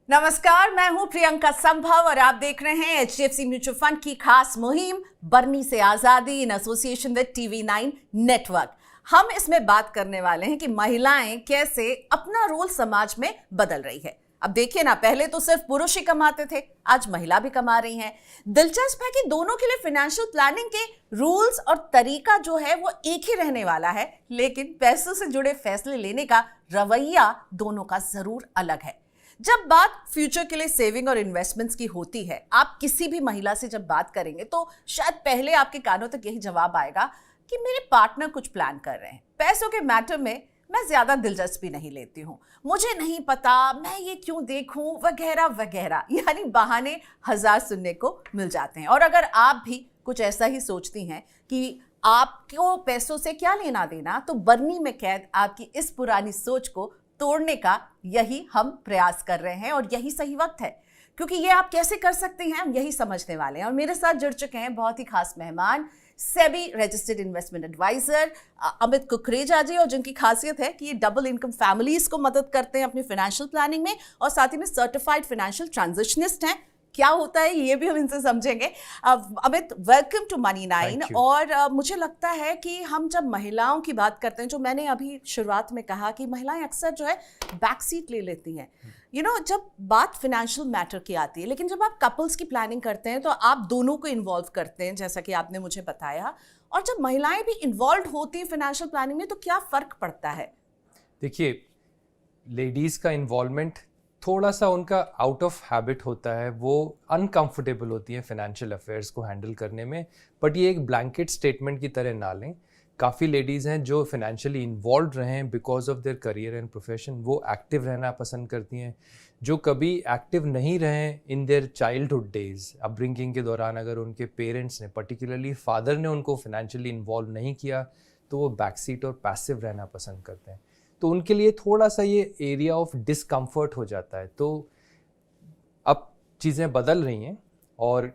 नमस्कार, मैं हूं प्रियंका संभव और आप देख रहे हैं HDFC म्यूचुअल फंड की खास मुहिम बरनी से आजादी in association with TV9 network. हम इसमें बात करने वाले हैं कि महिलाएं कैसे अपना रोल समाज में बदल रही है। अब देखिए ना, पहले तो सिर्फ पुरुष ही कमाते थे, आज महिला भी कमा रही हैं। दिलचस्प है कि दोनों के लिए फाइनेंशियल प्लानिंग के रूल्स और तरीका जो है वो एक ही रहने वाला है, लेकिन पैसों से जुड़े फैसले लेने का रवैया दोनों का जरूर अलग है। जब बात फ्यूचर के लिए सेविंग और इन्वेस्टमेंट्स की होती है, आप किसी भी महिला से जब बात करेंगे तो शायद पहले आपके कानों तक यही जवाब आएगा कि मेरे पार्टनर कुछ प्लान कर रहे हैं। पैसों के मैटर में मैं ज्यादा दिलचस्पी नहीं लेती हूँ, मुझे नहीं पता, मैं ये क्यों देखूं, वगैरह वगैरह, यानी बहाने हजार सुनने को मिल जाते हैं। और अगर आप भी कुछ ऐसा ही सोचती हैं कि आपको पैसों से क्या लेना देना, तो बरनी में कैद आपकी इस पुरानी सोच को तोड़ने का यही हम प्रयास कर रहे हैं और यही सही वक्त है, क्योंकि ये आप कैसे कर सकते हैं हम यही समझने वाले हैं। और मेरे साथ जुड़ चुके हैं बहुत ही खास मेहमान, SEBI registered investment adviser Amit Kukreja ji, और जिनकी खासियत है कि ये डबल इनकम फैमिलीज को मदद करते हैं अपनी फाइनेंशियल प्लानिंग में, और साथ ही में सर्टिफाइड फाइनेंशियल ट्रांजिशनिस्ट हैं। क्या होता है ये भी हम इनसे समझेंगे। अमित, वेलकम टू मनी9। और मुझे लगता है कि हम जब महिलाओं की बात करते हैं, जो मैंने अभी शुरुआत में कहा कि महिलाएं अक्सर जो है बैक सीट ले लेती हैं, जब बात फाइनेंशियल मैटर की आती है। लेकिन जब आप कपल्स की प्लानिंग करते हैं तो आप दोनों को इन्वॉल्व करते हैं, जैसा कि आपने मुझे बताया। और जब महिलाएं भी इन्वॉल्व होती हैं फाइनेंशियल प्लानिंग में, तो क्या फर्क पड़ता है? देखिए, लेडीज का इन्वॉल्वमेंट थोड़ा सा उनका आउट ऑफ हैबिट होता है, वो अनकंफर्टेबल होती है फाइनेंशियल अफेयर्स को हैंडल करने में। बट ये एक ब्लैंकेट स्टेटमेंट की तरह ना लें। काफ़ी लेडीज़ हैं जो फाइनेंशियली इन्वॉल्व रहे हैं because of their career and profession, वो एक्टिव रहना पसंद करती हैं। जो कभी एक्टिव नहीं रहे in their childhood days, upbringing के दौरान, अगर उनके पेरेंट्स ने, पर्टिकुलरली फादर ने, उनको फाइनेंशियली इन्वॉल्व नहीं किया, तो वो बैक सीट और पैसिव रहना पसंद करते हैं। तो उनके लिए थोड़ा सा ये एरिया ऑफ डिस्कम्फर्ट हो जाता है। तो अब चीज़ें बदल रही हैं और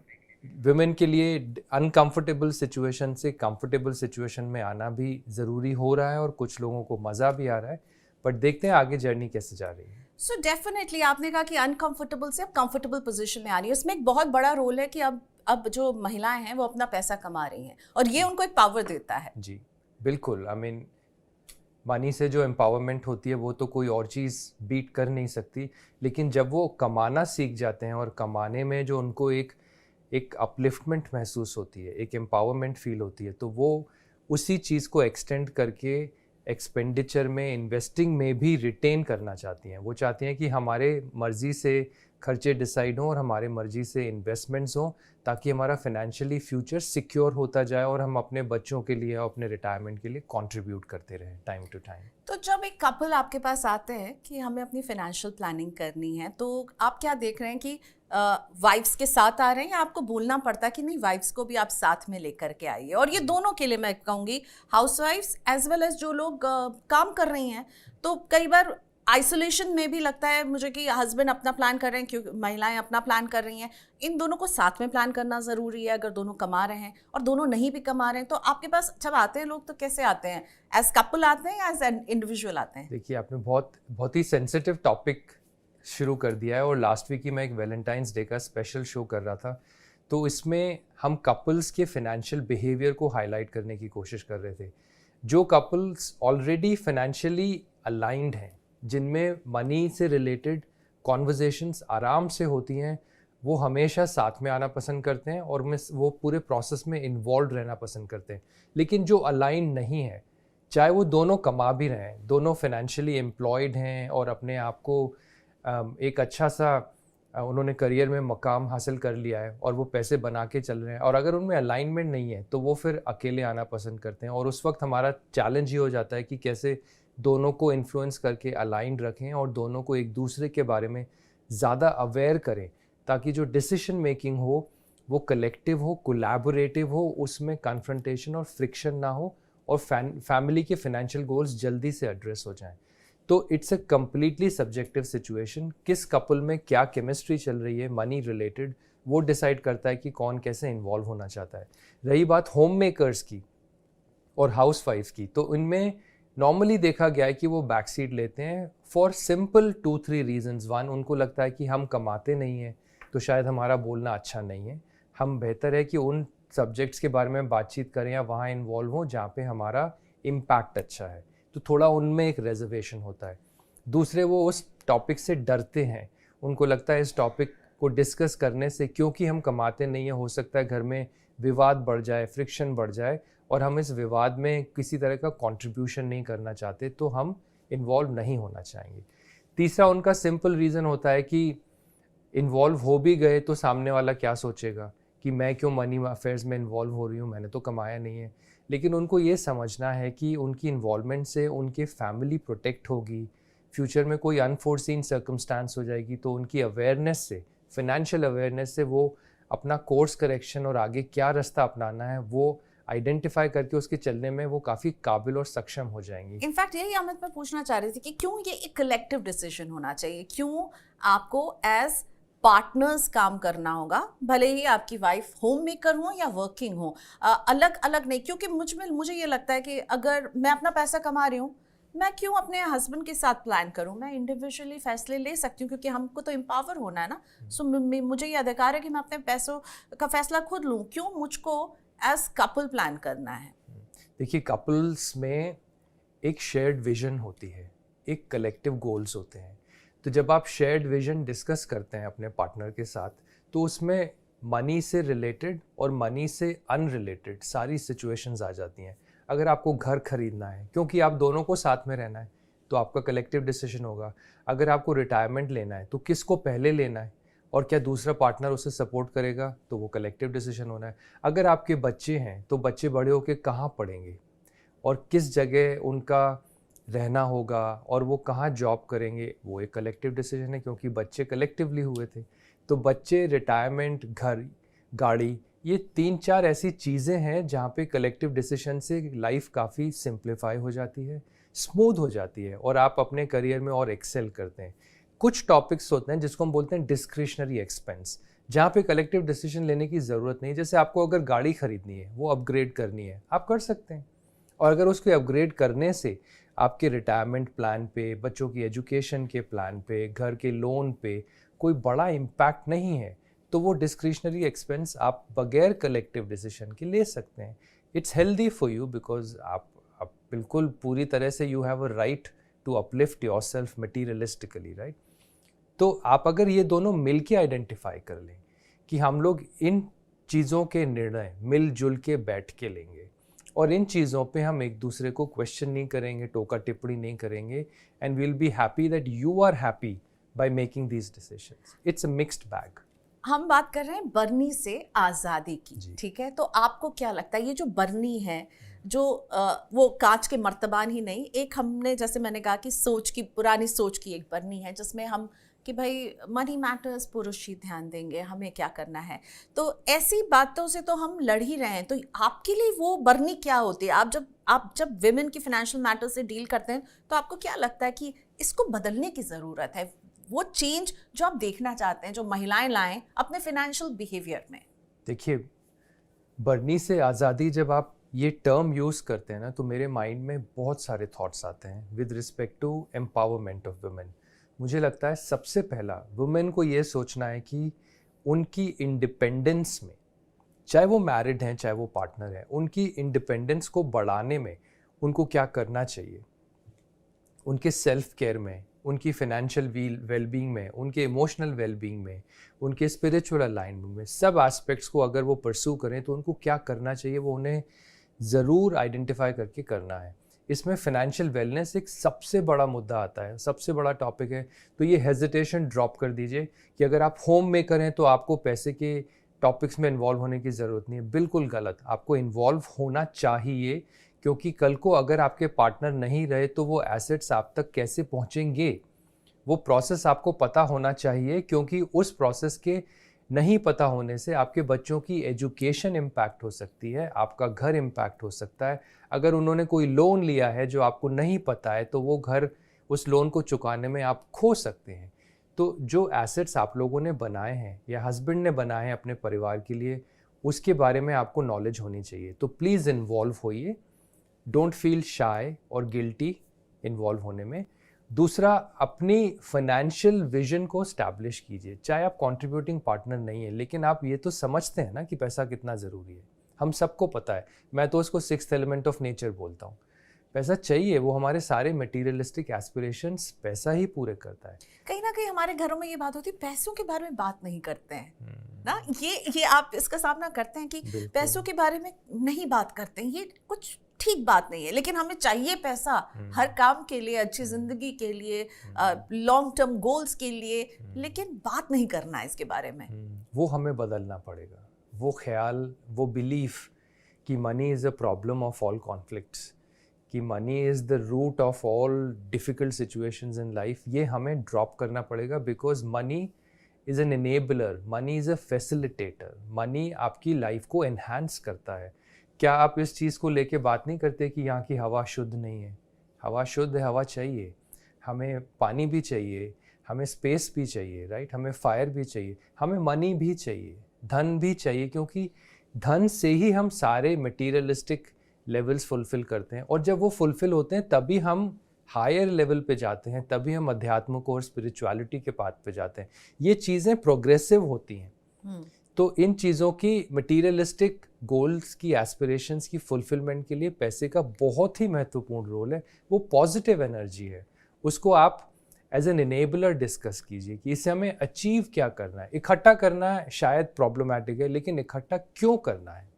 वुमेन के लिए अनकंफर्टेबल सिचुएशन से कंफर्टेबल सिचुएशन में आना भी ज़रूरी हो रहा है, और कुछ लोगों को मज़ा भी आ रहा है। बट देखते हैं आगे जर्नी कैसे जा रही है। सो डेफिनेटली आपने कहा कि अनकंफर्टेबल से अब कंफर्टेबल पोजीशन में आ रही है। इसमें एक बहुत बड़ा रोल है कि अब जो महिलाएं हैं वो अपना पैसा कमा रही हैं, और ये उनको एक पावर देता है। जी बिल्कुल। आई मीन, मनी से जो एम्पावरमेंट होती है वो तो कोई और चीज़ बीट कर नहीं सकती। लेकिन जब वो कमाना सीख जाते हैं और कमाने में जो उनको एक अपलिफ्टमेंट महसूस होती है, एक एम्पावरमेंट फील होती है, तो वो उसी चीज़ को एक्सटेंड करके एक्सपेंडिचर में, इन्वेस्टिंग में भी रिटेन करना चाहती हैं। वो चाहती हैं कि हमारे मर्ज़ी से खर्चे डिसाइड हों और हमारे मर्ज़ी से इन्वेस्टमेंट्स हों, ताकि हमारा फाइनेंशियली फ्यूचर सिक्योर होता जाए और हम अपने बच्चों के लिए और अपने रिटायरमेंट के लिए कंट्रीब्यूट करते रहें टाइम टू टाइम। तो जब एक कपल आपके पास आते हैं कि हमें अपनी फाइनेंशियल प्लानिंग करनी है, तो आप क्या देख रहे हैं कि वाइफ्स के साथ आ रहे हैं, या आपको बोलना पड़ता है कि नहीं, वाइफ्स को भी आप साथ में लेकर के आइए? और ये दोनों के लिए मैं कहूँगी, हाउसवाइफ्स एज वेल एज जो लोग काम कर रही हैं, तो कई बार आइसोलेशन में भी लगता है मुझे कि हस्बैंड अपना प्लान कर रहे हैं, क्योंकि महिलाएं अपना प्लान कर रही हैं। इन दोनों को साथ में प्लान करना ज़रूरी है अगर दोनों कमा रहे हैं, और दोनों नहीं भी कमा रहे हैं। तो आपके पास जब आते हैं लोग, तो कैसे आते हैं? एज कपल आते हैं या एज एन इंडिविजुअल आते हैं? देखिए, आपने बहुत ही सेंसिटिव टॉपिक शुरू कर दिया है। और लास्ट वीक ही मैं एक वैलेंटाइंस डे का स्पेशल शो कर रहा था, तो इसमें हम कपल्स के फाइनेंशियल बिहेवियर को हाईलाइट करने की कोशिश कर रहे थे। जो कपल्स ऑलरेडी फाइनेंशियली अलाइंड हैं, जिनमें मनी से रिलेटेड कॉन्वर्जेशंस आराम से होती हैं, वो हमेशा साथ में आना पसंद करते हैं और वो पूरे प्रोसेस में इन्वॉल्व रहना पसंद करते हैं। लेकिन जो अलाइन नहीं है, चाहे वो दोनों कमा भी रहे हैं, दोनों फाइनेंशियली एम्प्लॉयड हैं और अपने आप को एक अच्छा सा उन्होंने करियर में मकाम हासिल कर लिया है और वो पैसे बना के चल रहे हैं, और अगर उनमें अलाइनमेंट नहीं है तो वो फिर अकेले आना पसंद करते हैं। और उस वक्त हमारा चैलेंज ये हो जाता है कि कैसे दोनों को इन्फ्लुएंस करके अलाइंड रखें और दोनों को एक दूसरे के बारे में ज़्यादा अवेयर करें, ताकि जो डिसीजन मेकिंग हो वो कलेक्टिव हो, कोलैबोरेटिव हो, उसमें कन्फ्रंटेशन और फ्रिक्शन ना हो, और फैमिली के फाइनेंशियल गोल्स जल्दी से एड्रेस हो जाएं। तो it's a completely subjective situation. किस कपल में क्या केमिस्ट्री चल रही है मनी रिलेटेड, वो डिसाइड करता है कि कौन कैसे इन्वॉल्व होना चाहता है। रही बात होम मेकर्स की और हाउस वाइफ की, तो इनमें नॉर्मली देखा गया है कि वो बैक सीट लेते हैं फॉर सिंपल 2-3 रीजंस। वन, उनको लगता है कि हम कमाते नहीं हैं तो शायद हमारा बोलना अच्छा नहीं है, हम बेहतर है कि उन सब्जेक्ट्स के बारे में बातचीत करें या वहाँ इन्वॉल्व हों जहाँ पे हमारा इम्पैक्ट अच्छा है, तो थोड़ा उनमें एक रिजर्वेशन होता है। दूसरे, वो उस टॉपिक से डरते हैं, उनको लगता है इस टॉपिक को डिस्कस करने से, क्योंकि हम कमाते नहीं हैं, हो सकता है घर में विवाद बढ़ जाए, फ्रिक्शन बढ़ जाए, और हम इस विवाद में किसी तरह का कंट्रीब्यूशन नहीं करना चाहते, तो हम इन्वॉल्व नहीं होना चाहेंगे। तीसरा, उनका सिंपल रीज़न होता है कि इन्वॉल्व हो भी गए तो सामने वाला क्या सोचेगा कि मैं क्यों मनी अफेयर्स में इन्वॉल्व हो रही हूँ, मैंने तो कमाया नहीं है। लेकिन उनको ये समझना है कि उनकी इन्वॉल्वमेंट से उनकी फैमिली प्रोटेक्ट होगी, फ्यूचर में कोई अनफोर्सीन सर्कमस्टांस हो जाएगी तो उनकी अवेयरनेस से, फाइनेंशियल अवेयरनेस से, वो अपना कोर्स करेक्शन और आगे क्या रास्ता अपनाना है वो आइडेंटिफाई करके उसके चलने में वो काफ़ी काबिल और सक्षम हो जाएंगी। इनफैक्ट यही अमित मैं पूछना चाह रही थी कि क्यों ये एक कलेक्टिव डिसीजन होना चाहिए, क्यों आपको एज पार्टनर्स काम करना होगा, भले ही आपकी वाइफ होम मेकर हो या वर्किंग हो, अलग अलग नहीं। क्योंकि मुझे ये लगता है कि अगर मैं अपना पैसा कमा रही हूँ, मैं क्यों अपने हस्बैंड के साथ प्लान करूं, मैं इंडिविजुअली फैसले ले सकती हूँ, क्योंकि हमको तो एम्पावर होना है ना। सो मुझे ये अधिकार है कि मैं अपने पैसों का फैसला खुद लूँ, क्यों मुझको एज कपल प्लान करना है? देखिए, कपल्स में एक शेयर्ड विजन होती है, एक कलेक्टिव गोल्स होते हैं। तो जब आप शेयर्ड विजन डिस्कस करते हैं अपने पार्टनर के साथ, तो उसमें मनी से रिलेटेड और मनी से अनरिलेटेड सारी सिचुएशंस आ जाती हैं। अगर आपको घर खरीदना है, क्योंकि आप दोनों को साथ में रहना है, तो आपका कलेक्टिव डिसीजन होगा। अगर आपको रिटायरमेंट लेना है तो किसको पहले लेना है और क्या दूसरा पार्टनर उसे सपोर्ट करेगा, तो वो कलेक्टिव डिसीजन होना है। अगर आपके बच्चे हैं तो बच्चे बड़े होकर कहाँ पढ़ेंगे और किस जगह उनका रहना होगा और वो कहाँ जॉब करेंगे, वो एक कलेक्टिव डिसीजन है, क्योंकि बच्चे कलेक्टिवली हुए थे। तो बच्चे, रिटायरमेंट, घर, गाड़ी, ये 3-4 ऐसी चीज़ें हैं जहाँ पे कलेक्टिव डिसीजन से लाइफ काफ़ी सिंप्लीफाई हो जाती है, स्मूथ हो जाती है और आप अपने करियर में और एक्सेल करते हैं। कुछ टॉपिक्स होते हैं जिसको हम बोलते हैं डिस्क्रिशनरी एक्सपेंस, जहाँ पे कलेक्टिव डिसीजन लेने की ज़रूरत नहीं। जैसे आपको अगर गाड़ी खरीदनी है, वो अपग्रेड करनी है, आप कर सकते हैं, और अगर उसको अपग्रेड करने से आपके रिटायरमेंट प्लान पे, बच्चों की एजुकेशन के प्लान पे, घर के लोन पे कोई बड़ा इम्पैक्ट नहीं है, तो वो डिस्क्रिशनरी एक्सपेंस आप बगैर कलेक्टिव डिसीजन के ले सकते हैं। It's healthy for you, because आप बिल्कुल पूरी तरह से you have a right to uplift yourself materialistically, right. तो आप अगर ये दोनों मिल के आइडेंटिफाई कर लें कि हम लोग इन चीज़ों के निर्णय मिलजुल के बैठ के लेंगे और इन चीज़ों पे हम एक दूसरे को क्वेश्चन नहीं करेंगे, टोका टिप्पणी नहीं करेंगे, and we'll be happy that you are happy by making these decisions. It's a mixed bag. हम बात कर रहे हैं बर्नी से आज़ादी की, ठीक है? तो आपको क्या लगता है ये जो बर्नी है, जो वो कांच के मर्तबान ही नहीं, एक हमने, जैसे मैंने कहा कि सोच की, पुरानी सोच की एक बर्नी है जिसमें हम कि भाई मनी मैटर्स, पुरुष ही ध्यान देंगे, हमें क्या करना है, तो ऐसी बातों से तो हम लड़ ही रहे हैं। तो आपके लिए वो बर्नी क्या होती है? आप जब विमेन की फाइनेंशियल मैटर से डील करते हैं तो आपको क्या लगता है कि इसको बदलने की ज़रूरत है, वो चेंज जो आप देखना चाहते हैं, जो महिलाएं लाएं अपने फाइनेंशियल बिहेवियर में? देखिए, बर्नी से आज़ादी, जब आप ये टर्म यूज़ करते हैं ना, तो मेरे माइंड में बहुत सारे थॉट्स आते हैं with respect to empowerment of women. मुझे लगता है सबसे पहला वुमेन को ये सोचना है कि उनकी इंडिपेंडेंस में, चाहे वो मैरिड हैं चाहे वो पार्टनर हैं, उनकी इंडिपेंडेंस को बढ़ाने में उनको क्या करना चाहिए। उनके सेल्फ केयर में, उनकी फाइनेंशियल वेलबींग में, उनके इमोशनल वेलबींग में, उनके स्पिरिचुअल अलाइनमेंट में, सब एस्पेक्ट्स को अगर वो परस्यू करें तो उनको क्या करना चाहिए, वो उन्हें ज़रूर आइडेंटिफाई करके करना है। इसमें फाइनेंशियल वेलनेस एक सबसे बड़ा मुद्दा आता है, सबसे बड़ा टॉपिक है। तो ये हेजिटेशन ड्रॉप कर दीजिए कि अगर आप होम मेकर हैं तो आपको पैसे के टॉपिक्स में इन्वॉल्व होने की ज़रूरत नहीं है। बिल्कुल गलत, आपको इन्वॉल्व होना चाहिए, क्योंकि कल को अगर आपके पार्टनर नहीं रहे तो वो एसेट्स आप तक कैसे पहुंचेंगे, वो प्रोसेस आपको पता होना चाहिए, क्योंकि उस प्रोसेस के नहीं पता होने से आपके बच्चों की एजुकेशन इम्पैक्ट हो सकती है, आपका घर इम्पैक्ट हो सकता है। अगर उन्होंने कोई लोन लिया है जो आपको नहीं पता है तो वो घर, उस लोन को चुकाने में आप खो सकते हैं। तो जो एसेट्स आप लोगों ने बनाए हैं या हस्बैंड ने बनाए हैं अपने परिवार के लिए, उसके बारे में आपको नॉलेज होनी चाहिए। तो प्लीज़ इन्वॉल्व होइए, डोंट फील शाय और गिल्टी इन्वॉल्व होने में। दूसरा, अपनी फाइनेंशियल विजन को स्टैब्लिश कीजिए। चाहे आप कंट्रीब्यूटिंग पार्टनर नहीं है, लेकिन आप ये तो समझते हैं ना कि पैसा कितना ज़रूरी है। हम सबको पता है, मैं तो उसको सिक्स्थ एलिमेंट ऑफ नेचर बोलता हूँ। पैसा चाहिए, वो हमारे सारे मटेरियलिस्टिक एस्पिरेशंस पैसा ही पूरे करता है। कहीं ना कहीं हमारे घरों में ये बात होती है, पैसों के बारे में बात नहीं करते हैं ना। ये आप इसका सामना करते हैं कि पैसों के बारे में नहीं बात करते हैं, ये कुछ ठीक बात नहीं है। लेकिन हमें चाहिए पैसा हर काम के लिए, अच्छी जिंदगी के लिए, लॉन्ग टर्म गोल्स के लिए, लेकिन बात नहीं करना है इसके बारे में। वो हमें बदलना पड़ेगा। वो ख्याल, वो बिलीफ कि money is a problem of all conflicts, कि money is the root of all difficult situations in life, ये हमें ड्रॉप करना पड़ेगा। Because money is an enabler, money is a facilitator. Money आपकी लाइफ को एनहांस करता है। क्या आप इस चीज़ को लेके बात नहीं करते कि यहाँ की हवा शुद्ध नहीं है? हवा शुद्ध है, हवा चाहिए, हमें पानी भी चाहिए, हमें स्पेस भी चाहिए, राइट? हमें फायर भी चाहिए, हमें मनी भी चाहिए, धन भी चाहिए, क्योंकि धन से ही हम सारे मटीरियलिस्टिक लेवल्स फुलफिल करते हैं। और जब वो फुलफिल होते हैं तभी हम हायर लेवल पे जाते हैं, तभी हम अध्यात्म को और स्पिरिचुअलिटी के पाथ पे जाते हैं। ये चीज़ें प्रोग्रेसिव होती हैं। तो इन चीज़ों की, मटीरियलिस्टिक गोल्स की, एस्पिरेशंस की फुलफिलमेंट के लिए पैसे का बहुत ही महत्वपूर्ण रोल है। वो पॉजिटिव एनर्जी है, उसको आप एज एन इनेबलर डिस्कस कीजिए कि इससे हमें अचीव क्या करना है। इकट्ठा करना है शायद प्रॉब्लमैटिक है, लेकिन इकट्ठा क्यों करना है,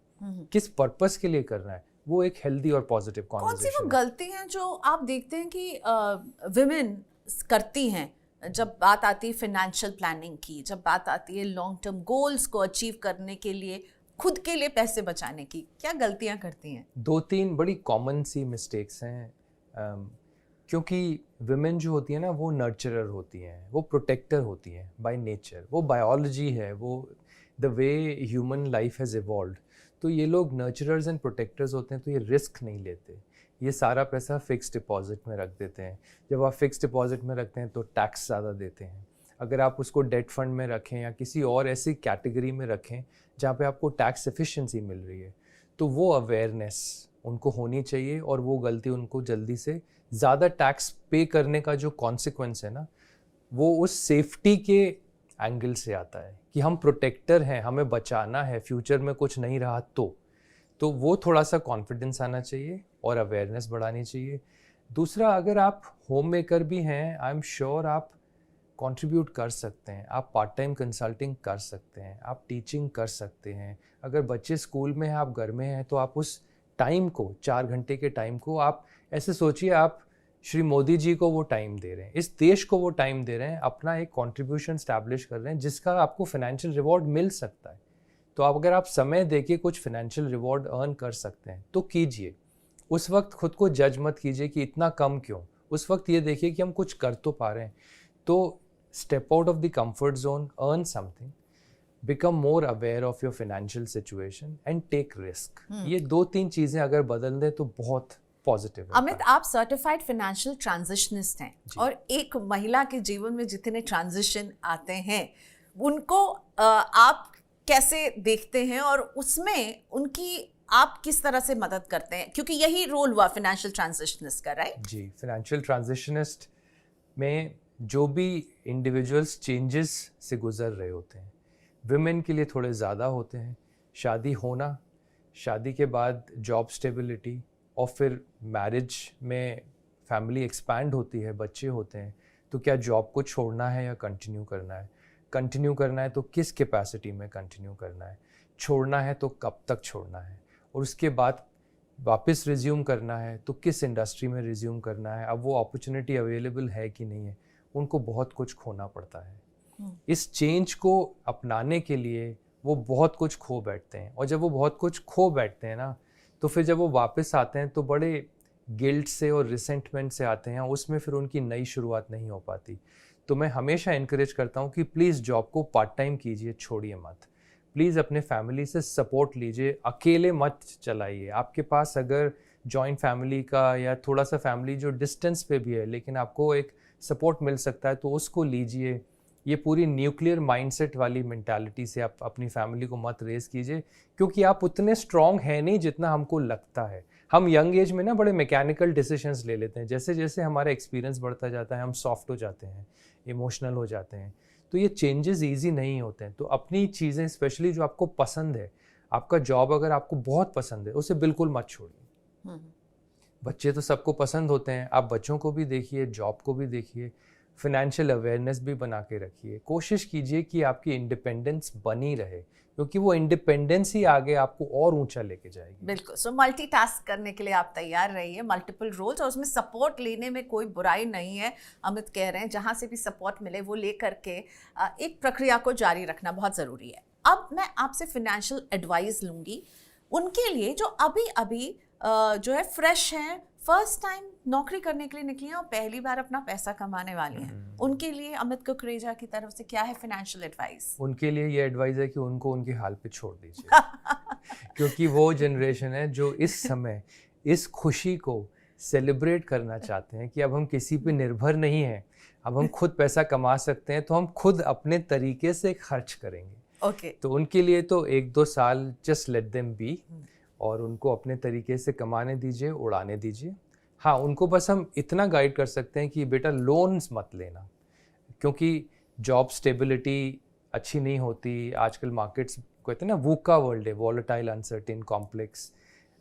किस पर्पस के लिए करना है, वो एक हेल्दी और पॉजिटिव कॉन्वर्सेशन है। कौन सी वो गलती हैं जो आप देखते हैं कि विमेन करती हैं जब बात आती है फाइनेंशियल प्लानिंग की, जब बात आती है लॉन्ग टर्म गोल्स को अचीव करने के लिए, खुद के लिए पैसे बचाने की, क्या गलतियां करती हैं? 2-3 बड़ी कॉमन सी मिस्टेक्स हैं। क्योंकि विमेन जो होती है ना, वो नर्चरर होती हैं, वो प्रोटेक्टर होती हैं बाय नेचर, वो बायोलॉजी है, वो the way human life has evolved. तो ये लोग नर्चरर्स एंड प्रोटेक्टर्स होते हैं, तो ये रिस्क नहीं लेते। ये सारा पैसा फिक्स डिपॉजिट में रख देते हैं। जब आप फिक्स डिपॉजिट में रखते हैं तो टैक्स ज़्यादा देते हैं। अगर आप उसको डेट फंड में रखें या किसी और ऐसी कैटेगरी में रखें जहाँ पे आपको टैक्स एफिशिएंसी मिल रही है, तो वो अवेयरनेस उनको होनी चाहिए। और वो गलती उनको जल्दी से, ज़्यादा टैक्स पे करने का जो कॉन्सिक्वेंस है ना, वो उस सेफ्टी के एंगल से आता है कि हम प्रोटेक्टर हैं, हमें बचाना है, फ्यूचर में कुछ नहीं रहा तो वो थोड़ा सा कॉन्फिडेंस आना चाहिए और अवेयरनेस बढ़ानी चाहिए। दूसरा, अगर आप होम मेकर भी हैं, आई एम श्योर आप कंट्रीब्यूट कर सकते हैं। आप पार्ट टाइम कंसल्टिंग कर सकते हैं, आप टीचिंग कर सकते हैं। अगर बच्चे स्कूल में हैं, आप घर में हैं, तो आप उस टाइम को, 4 घंटे के टाइम को, आप ऐसे सोचिए आप श्री मोदी जी को वो टाइम दे रहे हैं, इस देश को वो टाइम दे रहे हैं, अपना एक कंट्रीब्यूशन स्टैब्लिश कर रहे हैं जिसका आपको फाइनेंशियल रिवॉर्ड मिल सकता है। तो आप, अगर आप समय देके कुछ फाइनेंशियल रिवॉर्ड अर्न कर सकते हैं तो कीजिए। उस वक्त खुद को जज मत कीजिए कि इतना कम क्यों। उस वक्त ये देखिए कि हम कुछ कर तो पा रहे हैं। तो step out of the comfort zone, earn something, become more aware of your financial situation and take risk. ये 2-3 चीज़ें अगर बदल दें तो बहुत पॉजिटिव। अमित, आप सर्टिफाइड फाइनेंशियल ट्रांजिशनिस्ट हैं, और एक महिला के जीवन में जितने ट्रांजिशन आते हैं उनको आप कैसे देखते हैं, और उसमें उनकी आप किस तरह से मदद करते हैं? क्योंकि यही रोल हुआ फाइनेंशियल ट्रांजिशनिस्ट का, राइट? जी, फाइनेंशियल ट्रांजिशनिस्ट में जो भी इंडिविजुअल्स चेंजेस से गुजर रहे होते हैं, विमेन के लिए थोड़े ज़्यादा होते हैं। शादी होना, शादी के बाद जॉब स्टेबिलिटी, और फिर मैरिज में फैमिली एक्सपैंड होती है, बच्चे होते हैं। तो क्या जॉब को छोड़ना है या कंटिन्यू करना है? कंटिन्यू करना है तो किस कैपेसिटी में कंटिन्यू करना है? छोड़ना है तो कब तक छोड़ना है? और उसके बाद वापस रिज्यूम करना है तो किस इंडस्ट्री में रिज्यूम करना है? अब वो अपॉर्चुनिटी अवेलेबल है कि नहीं है? उनको बहुत कुछ खोना पड़ता है। इस चेंज को अपनाने के लिए वो बहुत कुछ खो बैठते हैं, और जब वो बहुत कुछ खो बैठते हैं ना, तो फिर जब वो वापस आते हैं तो बड़े गिल्ट से और रिसेंटमेंट से आते हैं, उसमें फिर उनकी नई शुरुआत नहीं हो पाती। तो मैं हमेशा इनकरेज करता हूँ कि प्लीज़ जॉब को पार्ट टाइम कीजिए, छोड़िए मत। प्लीज़ अपने फैमिली से सपोर्ट लीजिए, अकेले मत चलाइए। आपके पास अगर जॉइंट फैमिली का या थोड़ा सा फैमिली जो डिस्टेंस पे भी है लेकिन आपको एक सपोर्ट मिल सकता है तो उसको लीजिए। ये पूरी न्यूक्लियर माइंडसेट वाली मेंटालिटी से आप अपनी फैमिली को मत रेज कीजिए, क्योंकि आप उतने स्ट्रॉन्ग हैं नहीं जितना हमको लगता है। हम यंग एज में ना बड़े मैकेनिकल डिसीजंस ले लेते हैं, जैसे जैसे हमारा एक्सपीरियंस बढ़ता जाता है हम सॉफ्ट हो जाते हैं, इमोशनल हो जाते हैं, तो ये चेंजेस ईजी नहीं होते हैं। तो अपनी चीज़ें स्पेशली जो आपको पसंद है, आपका जॉब अगर आपको बहुत पसंद है उसे बिल्कुल मत छोड़िए। बच्चे तो सबको पसंद होते हैं, आप बच्चों को भी देखिए, जॉब को भी देखिए, फाइनेंशियल अवेयरनेस भी बना के रखिए, कोशिश कीजिए कि आपकी इंडिपेंडेंस बनी रहे, क्योंकि वो इंडिपेंडेंस ही आगे आपको और ऊंचा लेके जाएगी। बिल्कुल। सो मल्टीटास्क करने के लिए आप तैयार रहिए, मल्टीपल रोल्स, और उसमें सपोर्ट लेने में कोई बुराई नहीं है। अमित कह रहे हैं जहाँ से भी सपोर्ट मिले वो ले करके एक प्रक्रिया को जारी रखना बहुत ज़रूरी है। अब मैं आपसे फिनेंशियल एडवाइस लूँगी उनके लिए जो अभी अभी जो है फ्रेश हैं, फर्स्ट टाइम नौकरी करने के लिए निकली हैं और पहली बार अपना पैसा कमाने वाली हैं। उनके लिए अमित कुकरेजा की तरफ से क्या है फिनेंशियल एडवाइस? उनके लिए ये एडवाइस है कि उनको उनके हाल पे छोड़ दीजिए क्योंकि वो जनरेशन है जो इस समय इस खुशी को सेलिब्रेट करना चाहते हैं कि अब हम किसी पे निर्भर नहीं हैं, अब हम खुद पैसा कमा सकते हैं, तो हम खुद अपने तरीके से खर्च करेंगे। ओके। तो उनके लिए तो 1-2 साल जस्ट लेट देम बी, और उनको अपने तरीके से कमाने दीजिए, उड़ाने दीजिए। हाँ, उनको बस हम इतना गाइड कर सकते हैं कि बेटा लोन्स मत लेना, क्योंकि जॉब स्टेबिलिटी अच्छी नहीं होती। आजकल मार्केट्स कहते हैं ना वूका वर्ल्ड है, volatile, uncertain, complex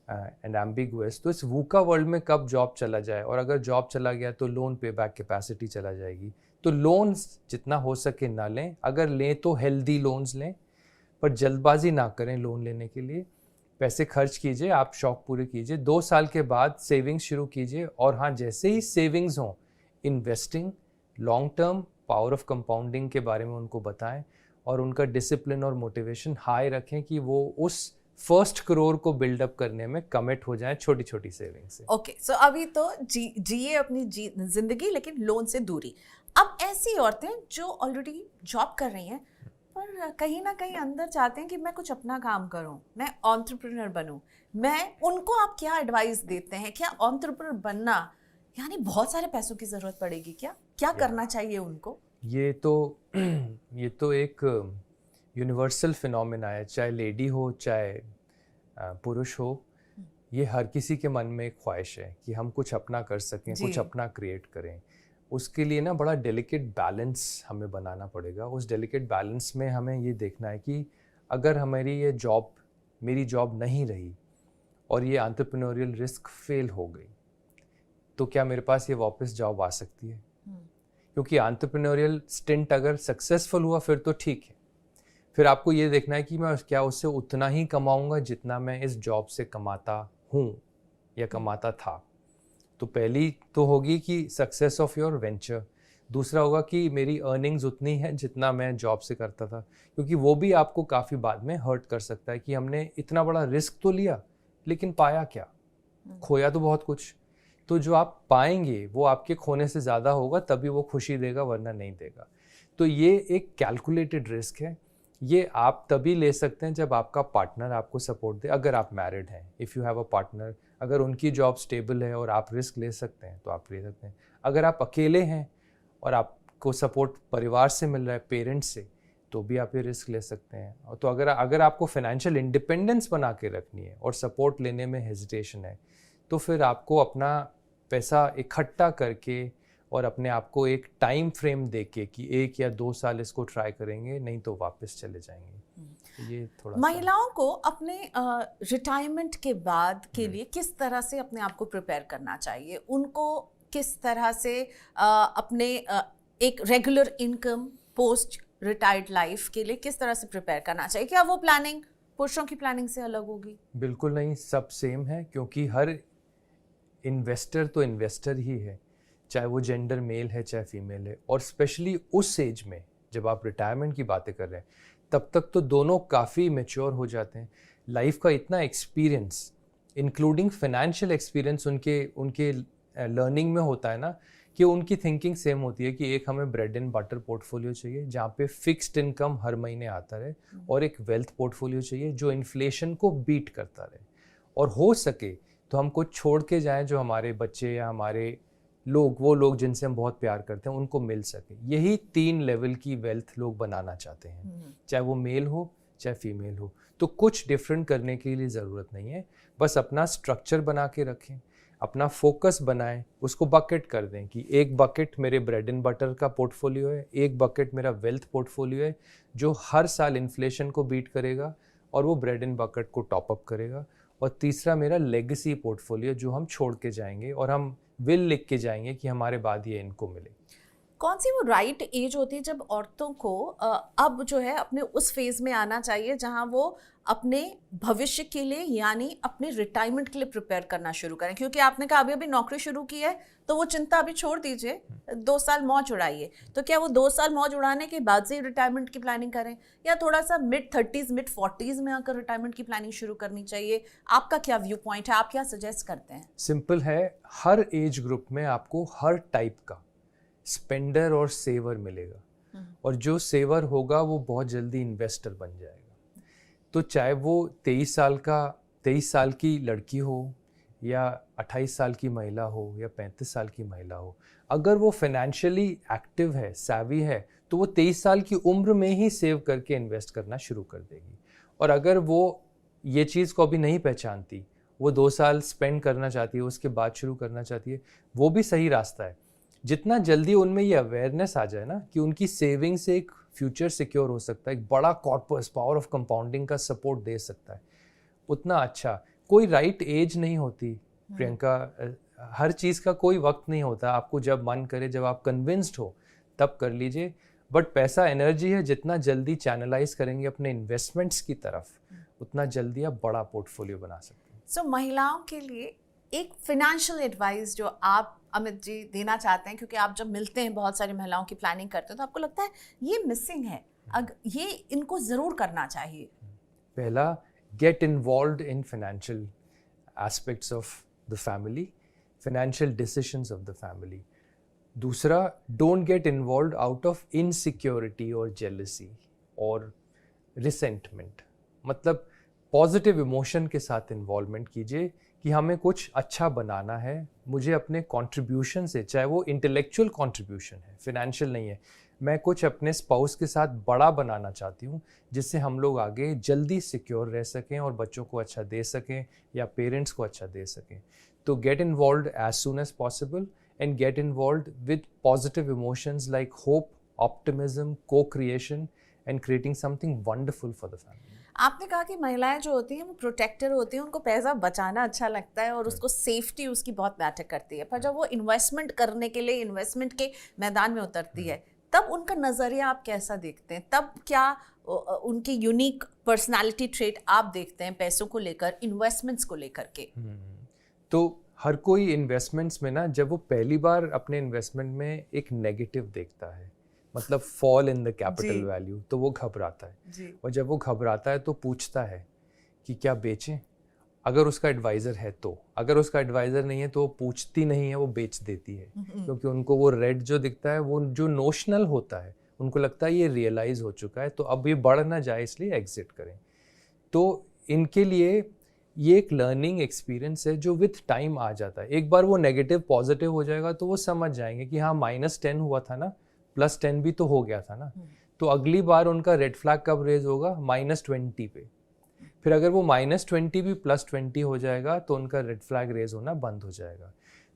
and ambiguous. तो इस वूका वर्ल्ड में कब जॉब चला जाए, और अगर जॉब चला गया तो लोन पे बैक कैपेसिटी चला जाएगी। तो लोन्स जितना हो सके ना लें, अगर लें तो हेल्दी लोन्स लें, पर जल्दबाजी ना करें लोन लेने के लिए। पैसे खर्च कीजिए, आप शौक पूरे कीजिए, 2 साल के बाद सेविंग्स शुरू कीजिए। और हाँ, जैसे ही सेविंग्स हों, investing, long term, power of compounding के बारे में उनको बताएं, और उनका डिसिप्लिन और मोटिवेशन हाई रखें कि वो उस फर्स्ट करोड़ को बिल्डअप करने में कमिट हो जाएं छोटी छोटी सेविंग से। ओके। सो अभी तो जिए अपनी जिंदगी, लेकिन लोन से दूरी। अब ऐसी औरतें जो ऑलरेडी जॉब कर रही हैं पर कहीं ना कहीं अंदर चाहते हैं कि मैं कुछ अपना काम करूं, मैं एंटरप्रेन्योर बनूं, उनको आप क्या एडवाइस देते हैं? क्या एंटरप्रेन्योर बनना यानी बहुत सारे पैसों की जरूरत पड़ेगी? क्या करना चाहिए उनको? ये तो एक यूनिवर्सल फिनोमेना है, चाहे लेडी हो चाहे पुरुष हो, ये हर किसी के मन में एक ख्वाहिश है कि हम कुछ अपना कर सकें, कुछ अपना क्रिएट करें। उसके लिए ना बड़ा डेलिकेट बैलेंस हमें बनाना पड़ेगा। उस डेलिकेट बैलेंस में हमें ये देखना है कि अगर मेरी जॉब नहीं रही और ये एंटरप्रेन्योरियल रिस्क फेल हो गई, तो क्या मेरे पास ये वापस जॉब आ सकती है? क्योंकि एंटरप्रेन्योरियल स्टिंट अगर सक्सेसफुल हुआ फिर तो ठीक है, फिर आपको ये देखना है कि मैं क्या उससे उतना ही कमाऊंगा जितना मैं इस जॉब से कमाता हूँ या कमाता था। तो पहली तो होगी कि सक्सेस ऑफ योर वेंचर, दूसरा होगा कि मेरी अर्निंग्स उतनी है जितना मैं जॉब से करता था, क्योंकि वो भी आपको काफ़ी बाद में हर्ट कर सकता है कि हमने इतना बड़ा रिस्क तो लिया लेकिन पाया क्या, खोया तो बहुत कुछ। तो जो आप पाएंगे वो आपके खोने से ज़्यादा होगा, तभी वो खुशी देगा, वरना नहीं देगा। तो ये एक कैलकुलेटेड रिस्क है। ये आप तभी ले सकते हैं जब आपका पार्टनर आपको सपोर्ट दे। अगर आप मैरिड हैं, if you have a partner, अगर उनकी जॉब स्टेबल है और आप रिस्क ले सकते हैं तो आप ले सकते हैं। अगर आप अकेले हैं और आपको सपोर्ट परिवार से मिल रहा है, पेरेंट्स से, तो भी आप ये रिस्क ले सकते हैं। और तो अगर आपको फाइनेंशियल इंडिपेंडेंस बना के रखनी है और सपोर्ट लेने में हेजिटेशन है, तो फिर आपको अपना पैसा इकट्ठा करके और अपने आप को एक टाइम फ्रेम देके कि 1 या 2 साल इसको ट्राई करेंगे, नहीं तो वापस चले जाएंगे। ये थोड़ा महिलाओं को अपने रिटायरमेंट के बाद के लिए किस तरह से अपने आप को प्रिपेयर करना चाहिए? उनको किस तरह से अपने एक regular income post retired life के लिए किस तरह से प्रिपेयर करना चाहिए? क्या वो प्लानिंग पुरुषों की प्लानिंग से अलग होगी? बिल्कुल नहीं, सब सेम है, क्योंकि हर इन्वेस्टर तो इन्वेस्टर ही है, चाहे वो जेंडर मेल है चाहे फीमेल है। और स्पेशली उस एज में जब आप रिटायरमेंट की बातें कर रहे हैं, तब तक तो दोनों काफ़ी मैच्योर हो जाते हैं। लाइफ का इतना एक्सपीरियंस, इंक्लूडिंग फाइनेंशियल एक्सपीरियंस, उनके लर्निंग में होता है ना, कि उनकी थिंकिंग सेम होती है कि एक हमें ब्रेड एंड बटर पोर्टफोलियो चाहिए जहाँ पे फिक्स्ड इनकम हर महीने आता रहे, और एक वेल्थ पोर्टफोलियो चाहिए जो इन्फ्लेशन को बीट करता रहे। और हो सके तो हम कुछ छोड़ के जाएं जो हमारे बच्चे या हमारे वो लोग जिनसे हम बहुत प्यार करते हैं उनको मिल सके। यही 3 लेवल की वेल्थ लोग बनाना चाहते हैं, चाहे वो मेल हो, चाहे फीमेल हो। तो कुछ डिफरेंट करने के लिए ज़रूरत नहीं है, बस अपना स्ट्रक्चर बना के रखें, अपना फोकस बनाएं, उसको बकेट कर दें कि एक बकेट मेरे ब्रेड एंड बटर का पोर्टफोलियो है, एक बकेट मेरा वेल्थ पोर्टफोलियो है जो हर साल इन्फ्लेशन को बीट करेगा और वो ब्रेड एंड बकेट को टॉप अप करेगा, और तीसरा मेरा लेगेसी पोर्टफोलियो जो हम छोड़ के जाएंगे और हम विल लिख के जाएंगे कि हमारे बाद ये इनको मिले। कौन सी वो राइट एज होती है जब औरतों को अब जो है अपने उस फेज में आना चाहिए जहां वो अपने भविष्य के लिए यानी अपने रिटायरमेंट के लिए प्रिपेयर करना शुरू करें? क्योंकि आपने कहा अभी नौकरी शुरू की है तो वो चिंता अभी छोड़ दीजिए, 2 साल मौज उड़ाइए। तो क्या वो 2 साल मौज उड़ाने के बाद से रिटायरमेंट की प्लानिंग करें, या थोड़ा सा मिड 40s में आकर रिटायरमेंट की प्लानिंग शुरू करनी चाहिए? आपका क्या व्यू पॉइंट है, आप क्या सजेस्ट करते हैं? सिंपल है, हर एज ग्रुप में आपको हर टाइप का स्पेंडर और सेवर मिलेगा, और जो सेवर होगा वो बहुत जल्दी इन्वेस्टर बन जाएगा। तो चाहे वो 23 साल की लड़की हो या 28 साल की महिला हो या 35 साल की महिला हो, अगर वो फाइनेंशियली एक्टिव है, savvy है, तो वो 23 साल की उम्र में ही सेव करके इन्वेस्ट करना शुरू कर देगी। और अगर वो ये चीज़ को अभी नहीं पहचानती, वो 2 साल स्पेंड करना चाहती है, उसके बाद शुरू करना चाहती है, वो भी सही रास्ता है। जितना जल्दी उनमें ये अवेयरनेस आ जाए ना कि उनकी सेविंग से एक फ्यूचर सिक्योर हो सकता है, एक बड़ा कॉर्पस पावर ऑफ कंपाउंडिंग का सपोर्ट दे सकता है, उतना अच्छा। कोई राइट एज नहीं होती प्रियंका, हर चीज़ का कोई वक्त नहीं होता। आपको जब मन करे, जब आप कन्विंस्ड हो, तब कर लीजिए। बट पैसा एनर्जी है, जितना जल्दी चैनलाइज करेंगे अपने इन्वेस्टमेंट्स की तरफ, उतना जल्दी आप बड़ा पोर्टफोलियो बना सकते हैं। सो महिलाओं के लिए एक फिनेंशियल एडवाइस जो आप अमित जी देना चाहते हैं, क्योंकि आप जब मिलते हैं बहुत सारी महिलाओं की प्लानिंग करते हैं तो आपको लगता है ये मिसिंग है, ये इनको ज़रूर करना चाहिए? पहला, get involved in financial aspects of the family, financial decisions of the family. दूसरा, don't get involved out of insecurity और जेलसी और रिसेंटमेंट। मतलब पॉजिटिव इमोशन के साथ इन्वॉल्वमेंट कीजिए कि हमें कुछ अच्छा बनाना है, मुझे अपने कंट्रीब्यूशन से, चाहे वो इंटेलेक्चुअल कंट्रीब्यूशन है, फाइनेंशियल नहीं है, मैं कुछ अपने स्पाउस के साथ बड़ा बनाना चाहती हूँ जिससे हम लोग आगे जल्दी सिक्योर रह सकें और बच्चों को अच्छा दे सकें या पेरेंट्स को अच्छा दे सकें। तो get involved as soon as possible and get involved with positive emotions like hope, optimism, co creation and creating something wonderful for the family. आपने कहा कि महिलाएं जो होती हैं वो प्रोटेक्टर होती हैं, उनको पैसा बचाना अच्छा लगता है और उसको सेफ्टी उसकी बहुत मैटर करती है, पर जब वो इन्वेस्टमेंट करने के लिए इन्वेस्टमेंट के मैदान में उतरती है तब उनका नज़रिया आप कैसा देखते हैं? तब क्या उनकी यूनिक पर्सनालिटी ट्रेट आप देखते हैं पैसों को लेकर, इन्वेस्टमेंट्स को लेकर के? तो हर कोई इन्वेस्टमेंट्स में ना, जब वो पहली बार अपने इन्वेस्टमेंट में एक नेगेटिव देखता है, मतलब fall in the capital value, तो वो घबराता है। और जब वो घबराता है तो पूछता है कि क्या बेचें, अगर उसका एडवाइज़र है तो। अगर उसका एडवाइज़र नहीं है तो वो पूछती नहीं है, वो बेच देती है, क्योंकि उनको वो रेड जो दिखता है वो जो नोशनल होता है, उनको लगता है ये रियलाइज़ हो चुका है तो अब ये बढ़ ना जाए इसलिए एग्जिट करें। तो इनके लिए ये एक लर्निंग एक्सपीरियंस है जो विथ टाइम आ जाता है। एक बार वो नेगेटिव पॉजिटिव हो जाएगा तो वो समझ जाएंगे कि हाँ -10 हुआ था ना, +10 भी तो हो गया था ना। तो अगली बार उनका रेड फ्लैग कब रेज होगा? -20 पे। फिर अगर वो -20 भी +20 हो जाएगा तो उनका रेड फ्लैग रेज होना बंद हो जाएगा।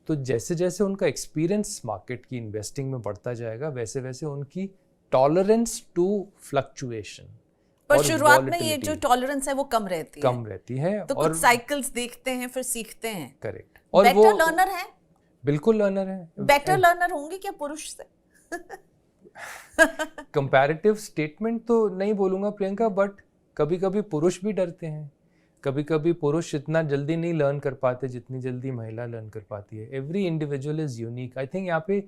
तो जैसे जैसे उनका एक्सपीरियंस मार्केट की इन्वेस्टिंग में बढ़ता जाएगा, वैसे वैसे उनकी टॉलरेंस टू फ्लक्चुएशन, पर शुरुआत में ये जो टॉलरेंस है वो कम रहती है। तो कुछ साइकिल्स देखते हैं फिर सीखते हैं। करेक्ट। और बेटर लर्नर है? बिल्कुल लर्नर है। बेटर लर्नर होंगे क्या पुरुष से? कंपैरेटिव स्टेटमेंट तो नहीं बोलूँगा प्रियंका, बट कभी कभी पुरुष भी डरते हैं, कभी कभी पुरुष इतना जल्दी नहीं लर्न कर पाते जितनी जल्दी महिला लर्न कर पाती है। Every individual is unique. I think यहाँ पे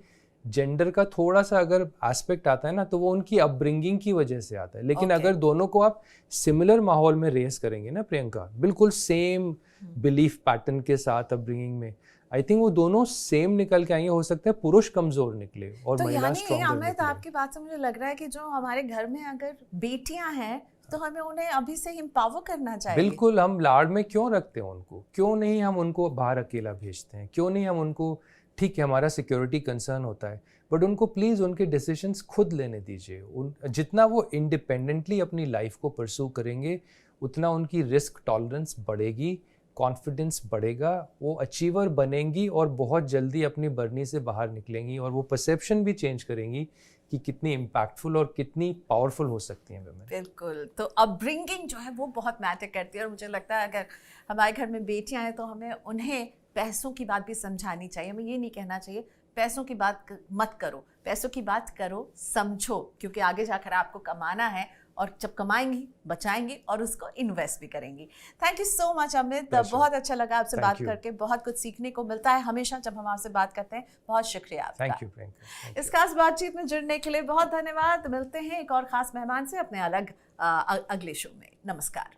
जेंडर का थोड़ा सा अगर एस्पेक्ट आता है ना तो वो उनकी अपब्रिंगिंग की वजह से आता है, लेकिन अगर दोनों को आप सिमिलर माहौल में रेस करेंगे ना प्रियंका, बिल्कुल सेम बिलीफ पैटर्न के साथ अपब्रिंगिंग में, आई थिंक वो दोनों सेम निकल के आएंगे। हो सकता है पुरुष कमजोर निकले और महिला स्ट्रॉन्गर निकले। तो आपकी बात से मुझे लग रहा है कि जो हमारे घर में अगर बेटियां हैं तो हमें उन्हें अभी से एम्पावर करना चाहिए। बिल्कुल। हम लाड में क्यों रखते हैं उनको? क्यों नहीं हम उनको बाहर अकेला भेजते हैं? क्यों नहीं हम उनको ठीक है हमारा सिक्योरिटी कंसर्न होता है, बट उनको प्लीज़ उनके डिसीजंस खुद लेने दीजिए। जितना वो इंडिपेंडेंटली अपनी लाइफ को परस्यू करेंगे उतना उनकी रिस्क टॉलरेंस बढ़ेगी, कॉन्फिडेंस बढ़ेगा, वो अचीवर बनेंगी और बहुत जल्दी अपनी बर्नी से बाहर निकलेंगी और वो परसेप्शन भी चेंज करेंगी कि कितनी इम्पैक्टफुल और कितनी पावरफुल हो सकती हैं वुमेन। बिल्कुल, तो अपब्रिंगिंग जो है वो बहुत मैटर करती है और मुझे लगता है अगर हमारे घर में बेटियां हैं तो हमें उन्हें पैसों की बात भी समझानी चाहिए। हमें ये नहीं कहना चाहिए पैसों की बात मत करो, पैसों की बात करो, समझो, क्योंकि आगे जाकर आपको कमाना है और जब कमाएंगी बचाएंगी और उसको इन्वेस्ट भी करेंगी। Thank you so much Amit, Pleasure. बहुत अच्छा लगा आपसे Thank बात you. करके, बहुत कुछ सीखने को मिलता है हमेशा जब हम आपसे बात करते हैं। बहुत शुक्रिया आपका। Thank you Priyanka. इस खास बातचीत में जुड़ने के लिए बहुत धन्यवाद। मिलते हैं एक और खास मेहमान से अपने अगले शो में। नमस्कार।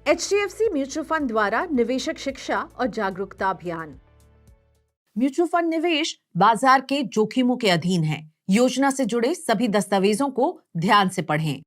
HDFC म्यूचुअल फंड द्वारा निवेशक शिक्षा और जागरूकता अभियान। म्यूचुअल फंड निवेश बाजार के जोखिमों के अधीन है। योजना से जुड़े सभी दस्तावेजों को ध्यान से पढ़ें।